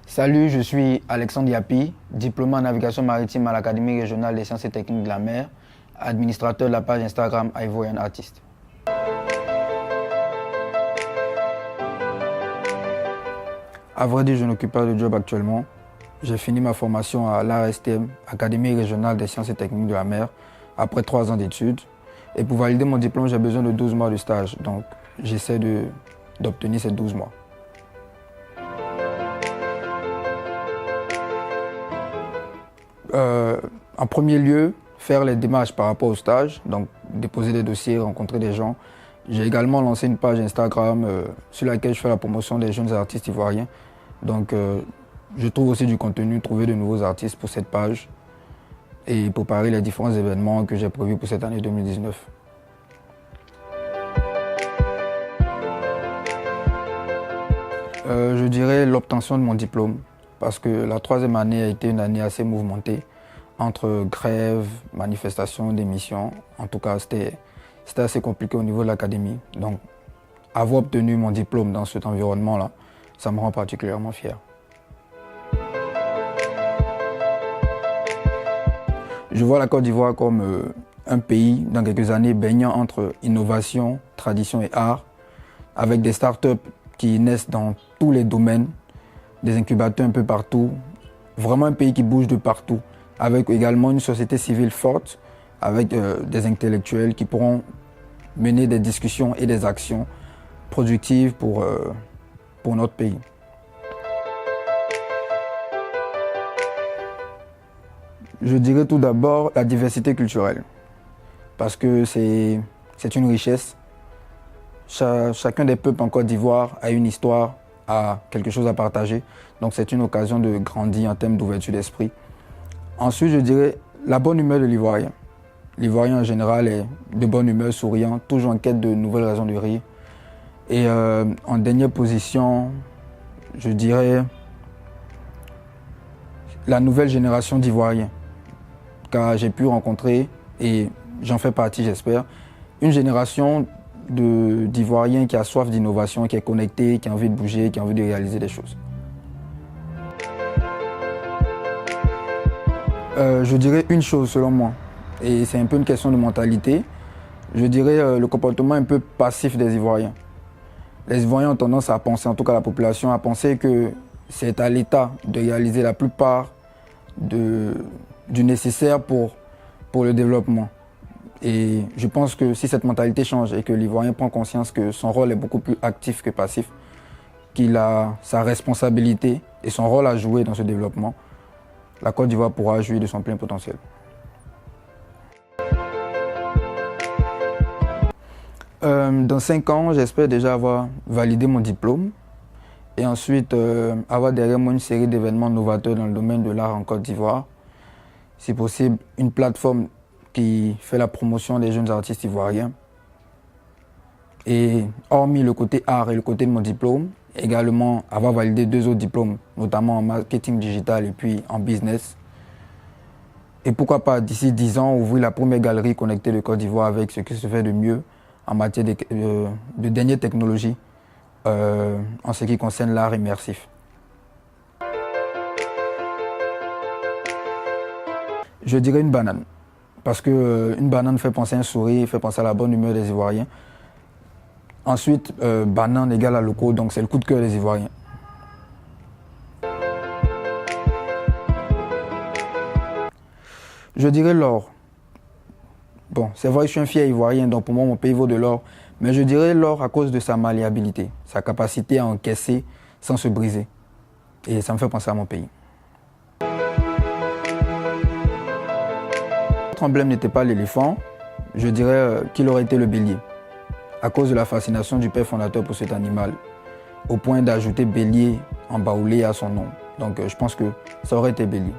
Salut, je suis Alexandre Yapi, diplômé en navigation maritime à l'Académie régionale des sciences et techniques de la mer, administrateur de la page Instagram Ivorian Artist. À vrai dire, je n'occupe pas de job actuellement. J'ai fini ma formation à l'ARSTM, Académie régionale des sciences et techniques de la mer, après 3 ans d'études. Et pour valider mon diplôme, j'ai besoin de 12 mois de stage. Donc, j'essaie d'obtenir ces 12 mois. En premier lieu, faire les démarches par rapport au stage, donc déposer des dossiers, rencontrer des gens. J'ai également lancé une page Instagram sur laquelle je fais la promotion des jeunes artistes ivoiriens. Donc je trouve aussi du contenu, trouver de nouveaux artistes pour cette page et préparer les différents événements que j'ai prévus pour cette année 2019. Je dirais l'obtention de mon diplôme, parce que la 3e année a été une année assez mouvementée, entre grèves, manifestations, démissions. En tout cas, c'était assez compliqué au niveau de l'académie. Donc, avoir obtenu mon diplôme dans cet environnement-là, ça me rend particulièrement fier. Je vois la Côte d'Ivoire comme un pays, dans quelques années, baignant entre innovation, tradition et art, avec des startups qui naissent dans tous les domaines, des incubateurs un peu partout, vraiment un pays qui bouge de partout, avec également une société civile forte, avec des intellectuels qui pourront mener des discussions et des actions productives pour notre pays. Je dirais tout d'abord la diversité culturelle, parce que c'est une richesse. Chacun des peuples en Côte d'Ivoire a une histoire, a quelque chose à partager. Donc c'est une occasion de grandir en termes d'ouverture d'esprit. Ensuite, je dirais la bonne humeur de l'Ivoirien. L'Ivoirien en général est de bonne humeur, souriant, toujours en quête de nouvelles raisons de rire. Et en dernière position, je dirais la nouvelle génération d'Ivoiriens. Car j'ai pu rencontrer, et j'en fais partie j'espère, une génération d'Ivoiriens qui a soif d'innovation, qui est connecté, qui a envie de bouger, qui a envie de réaliser des choses. Je dirais une chose selon moi, et c'est un peu une question de mentalité. Je dirais le comportement un peu passif des Ivoiriens. Les Ivoiriens ont tendance à penser, en tout cas la population, à penser que c'est à l'État de réaliser la plupart du nécessaire pour le développement. Et je pense que si cette mentalité change et que l'Ivoirien prend conscience que son rôle est beaucoup plus actif que passif, qu'il a sa responsabilité et son rôle à jouer dans ce développement, la Côte d'Ivoire pourra jouir de son plein potentiel. Dans 5 ans, j'espère déjà avoir validé mon diplôme et ensuite avoir derrière moi une série d'événements novateurs dans le domaine de l'art en Côte d'Ivoire. Si possible, une plateforme qui fait la promotion des jeunes artistes ivoiriens. Et hormis le côté art et le côté de mon diplôme, également avoir validé 2 autres diplômes, notamment en marketing digital et puis en business. Et pourquoi pas, d'ici 10 ans, ouvrir la première galerie connectée de Côte d'Ivoire avec ce qui se fait de mieux en matière de dernière technologie en ce qui concerne l'art immersif. Je dirais une banane. Parce qu'une banane fait penser à un sourire, fait penser à la bonne humeur des Ivoiriens. Ensuite, banane égale à locaux, donc c'est le coup de cœur des Ivoiriens. Je dirais l'or. Bon, c'est vrai que je suis un fier Ivoirien, donc pour moi mon pays vaut de l'or. Mais je dirais l'or à cause de sa malléabilité, sa capacité à encaisser sans se briser. Et ça me fait penser à mon pays. Notre emblème n'était pas l'éléphant, je dirais qu'il aurait été le bélier, à cause de la fascination du père fondateur pour cet animal, au point d'ajouter bélier embaoulé à son nom. Donc je pense que ça aurait été bélier.